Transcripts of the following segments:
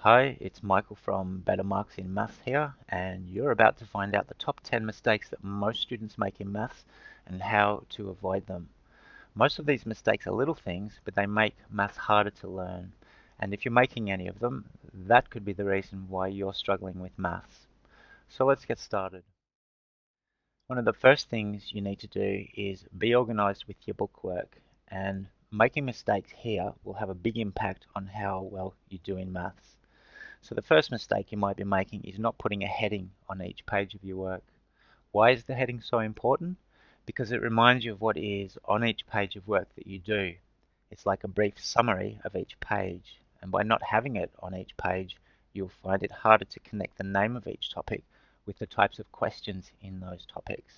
Hi, it's Michael from Better Marks in Maths here, and you're about to find out the top 10 mistakes that most students make in maths and how to avoid them. Most of these mistakes are little things, but they make maths harder to learn. And if you're making any of them, that could be the reason why you're struggling with maths. So let's get started. One of the first things you need to do is be organized with your bookwork, and making mistakes here will have a big impact on how well you do in maths. So the first mistake you might be making is not putting a heading on each page of your work. Why is the heading so important? Because it reminds you of what is on each page of work that you do. It's like a brief summary of each page, and by not having it on each page, you'll find it harder to connect the name of each topic with the types of questions in those topics.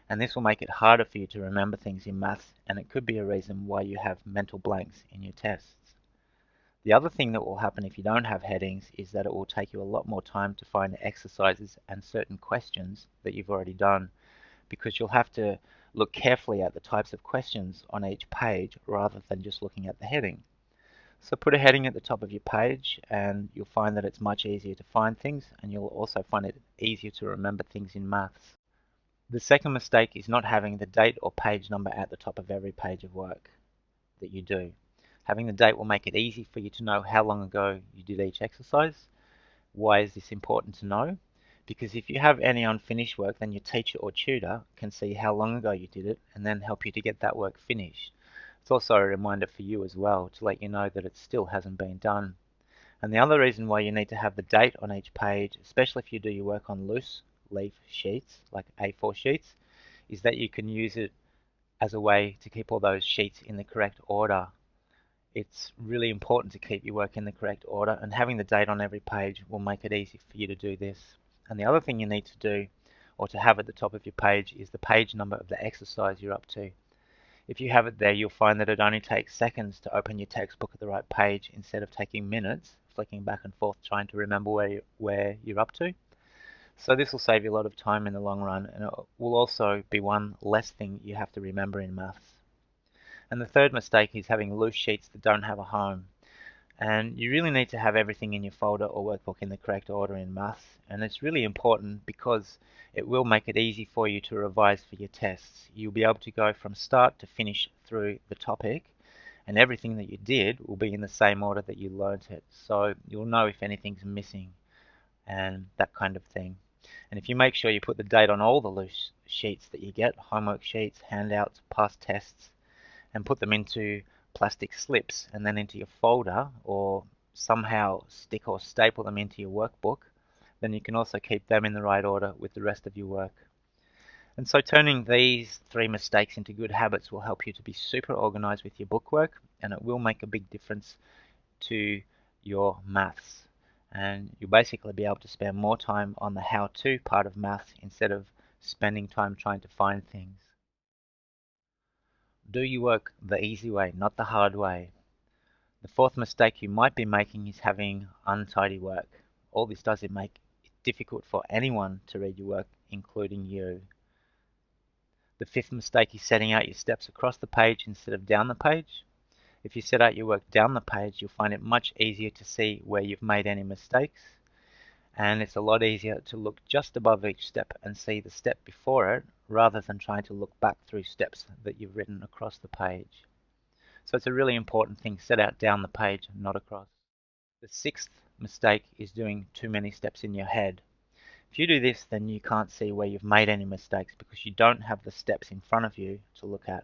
And this will make it harder for you to remember things in maths, and it could be a reason why you have mental blanks in your tests. The other thing that will happen if you don't have headings is that it will take you a lot more time to find the exercises and certain questions that you've already done, because you'll have to look carefully at the types of questions on each page rather than just looking at the heading. So put a heading at the top of your page and you'll find that it's much easier to find things, and you'll also find it easier to remember things in maths. The second mistake is not having the date or page number at the top of every page of work that you do. Having the date will make it easy for you to know how long ago you did each exercise. Why is this important to know? Because if you have any unfinished work, then your teacher or tutor can see how long ago you did it and then help you to get that work finished. It's also a reminder for you as well to let you know that it still hasn't been done. And the other reason why you need to have the date on each page, especially if you do your work on loose leaf sheets, like A4 sheets, is that you can use it as a way to keep all those sheets in the correct order. It's really important to keep your work in the correct order, and having the date on every page will make it easy for you to do this. And the other thing you need to do, or to have at the top of your page, is the page number of the exercise you're up to. If you have it there, you'll find that it only takes seconds to open your textbook at the right page instead of taking minutes flicking back and forth trying to remember where you're up to. So this will save you a lot of time in the long run, and it will also be one less thing you have to remember in maths. And the third mistake is having loose sheets that don't have a home. And you really need to have everything in your folder or workbook in the correct order in maths. And it's really important because it will make it easy for you to revise for your tests. You'll be able to go from start to finish through the topic, and everything that you did will be in the same order that you learnt it. So you'll know if anything's missing and that kind of thing. And if you make sure you put the date on all the loose sheets that you get, homework sheets, handouts, past tests, and put them into plastic slips and then into your folder, or somehow stick or staple them into your workbook, then you can also keep them in the right order with the rest of your work. And so turning these three mistakes into good habits will help you to be super organized with your bookwork, and it will make a big difference to your maths. And you'll basically be able to spend more time on the how-to part of maths instead of spending time trying to find things. Do your work the easy way, not the hard way. The fourth mistake you might be making is having untidy work. All this does is make it difficult for anyone to read your work, including you. The fifth mistake is setting out your steps across the page instead of down the page. If you set out your work down the page, you'll find it much easier to see where you've made any mistakes, and it's a lot easier to look just above each step and see the step before it, rather than trying to look back through steps that you've written across the page. So it's a really important thing, set out down the page, not across. The sixth mistake is doing too many steps in your head. If you do this, then you can't see where you've made any mistakes because you don't have the steps in front of you to look at.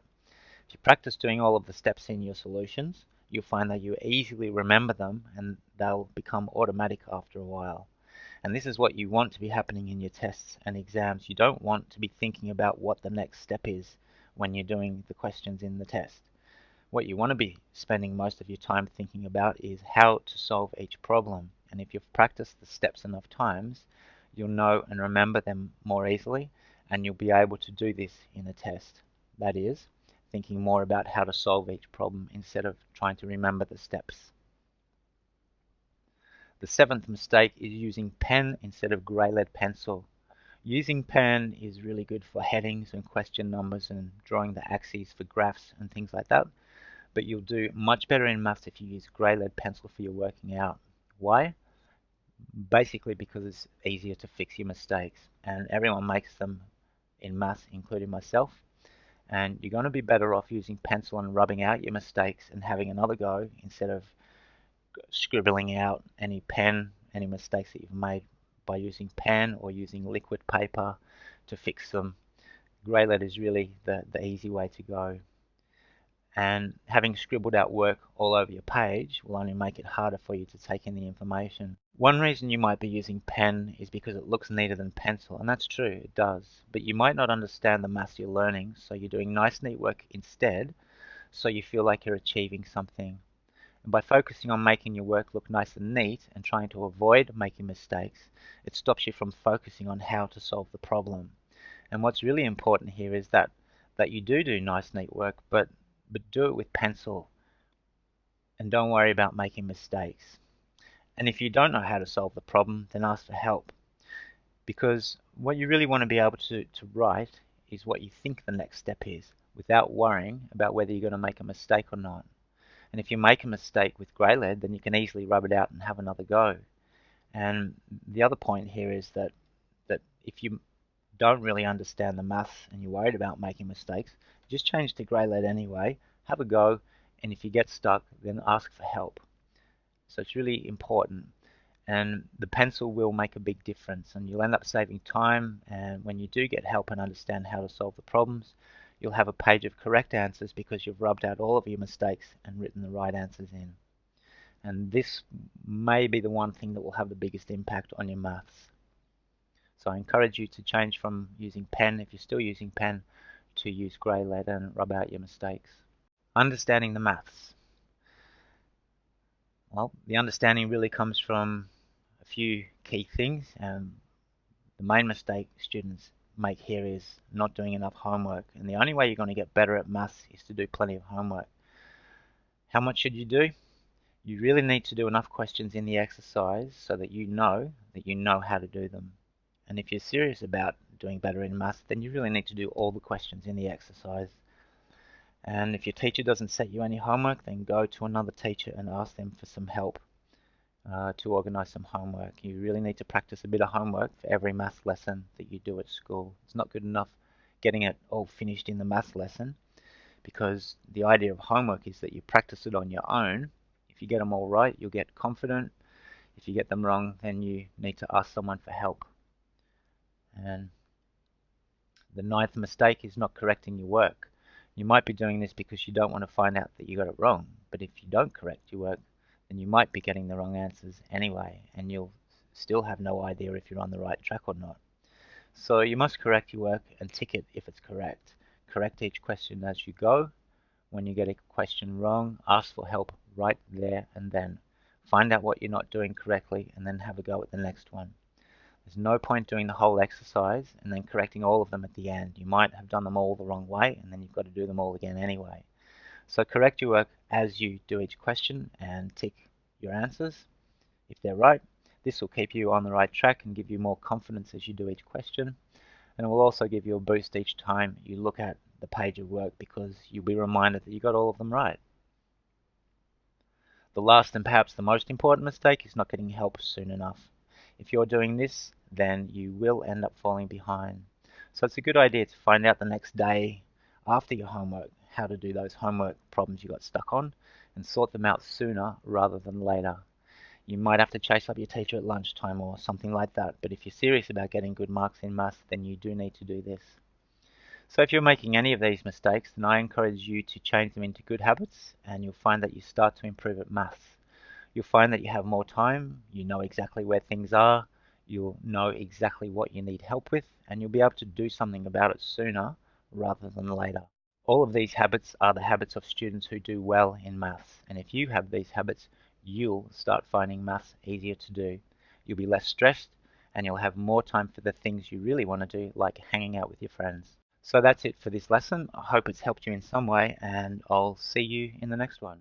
If you practice doing all of the steps in your solutions, you'll find that you easily remember them and they'll become automatic after a while. And this is what you want to be happening in your tests and exams. You don't want to be thinking about what the next step is when you're doing the questions in the test. What you want to be spending most of your time thinking about is how to solve each problem. And if you've practiced the steps enough times, you'll know and remember them more easily, and you'll be able to do this in a test. That is, thinking more about how to solve each problem instead of trying to remember the steps. The seventh mistake is using pen instead of grey lead pencil. Using pen is really good for headings and question numbers and drawing the axes for graphs and things like that, but you'll do much better in maths if you use grey lead pencil for your working out. Why? basically because it's easier to fix your mistakes, and everyone makes them in maths, including myself. And you're going to be better off using pencil and rubbing out your mistakes and having another go instead of scribbling out any mistakes that you've made by using pen or using liquid paper to fix them. Grey letter is really the easy way to go. And having scribbled out work all over your page will only make it harder for you to take in the information. One reason you might be using pen is because it looks neater than pencil, and that's true, it does. But you might not understand the maths you're learning, so you're doing nice, neat work instead, so you feel like you're achieving something. And by focusing on making your work look nice and neat and trying to avoid making mistakes, it stops you from focusing on how to solve the problem. And what's really important here is that you do nice, neat work, but do it with pencil and don't worry about making mistakes. And if you don't know how to solve the problem, then ask for help. Because what you really want to be able to write is what you think the next step is, without worrying about whether you're going to make a mistake or not. And if you make a mistake with grey lead, then you can easily rub it out and have another go. And the other point here is that if you don't really understand the maths and you're worried about making mistakes, just change to grey lead anyway, have a go, and if you get stuck, then ask for help. So it's really important. And the pencil will make a big difference, and you'll end up saving time, and when you do get help and understand how to solve the problems, you'll have a page of correct answers because you've rubbed out all of your mistakes and written the right answers in. And this may be the one thing that will have the biggest impact on your maths. So I encourage you to change from using pen, if you're still using pen, to use grey lead and rub out your mistakes. Understanding the maths. Well, the understanding really comes from a few key things. The main mistake students make here is not doing enough homework. And the only way you're going to get better at maths is to do plenty of homework. How much should you do? You really need to do enough questions in the exercise so that you know how to do them. And if you're serious about doing better in maths, then you really need to do all the questions in the exercise. And if your teacher doesn't set you any homework, then go to another teacher and ask them for some help to organize some homework. You really need to practice a bit of homework for every maths lesson that you do at school. It's not good enough getting it all finished in the maths lesson, because the idea of homework is that you practice it on your own. If you get them all right, you'll get confident. If you get them wrong, then you need to ask someone for help. And the ninth mistake is not correcting your work. You might be doing this because you don't want to find out that you got it wrong, but if you don't correct your work, then you might be getting the wrong answers anyway, and you'll still have no idea if you're on the right track or not. So you must correct your work and tick it if it's correct. Correct each question as you go. When you get a question wrong, ask for help right there and then. Find out what you're not doing correctly and then have a go at the next one. There's no point doing the whole exercise and then correcting all of them at the end. You might have done them all the wrong way, and then you've got to do them all again anyway. So correct your work as you do each question and tick your answers if they're right. This will keep you on the right track and give you more confidence as you do each question. And it will also give you a boost each time you look at the page of work, because you'll be reminded that you got all of them right. The last and perhaps the most important mistake is not getting help soon enough. If you're doing this, then you will end up falling behind. So it's a good idea to find out the next day after your homework how to do those homework problems you got stuck on and sort them out sooner rather than later. You might have to chase up your teacher at lunchtime or something like that, but if you're serious about getting good marks in maths, then you do need to do this. So if you're making any of these mistakes, then I encourage you to change them into good habits, and you'll find that you start to improve at maths. You'll find that you have more time, you know exactly where things are, you'll know exactly what you need help with, and you'll be able to do something about it sooner rather than later. All of these habits are the habits of students who do well in maths, and if you have these habits, you'll start finding maths easier to do. You'll be less stressed, and you'll have more time for the things you really want to do, like hanging out with your friends. So that's it for this lesson. I hope it's helped you in some way, and I'll see you in the next one.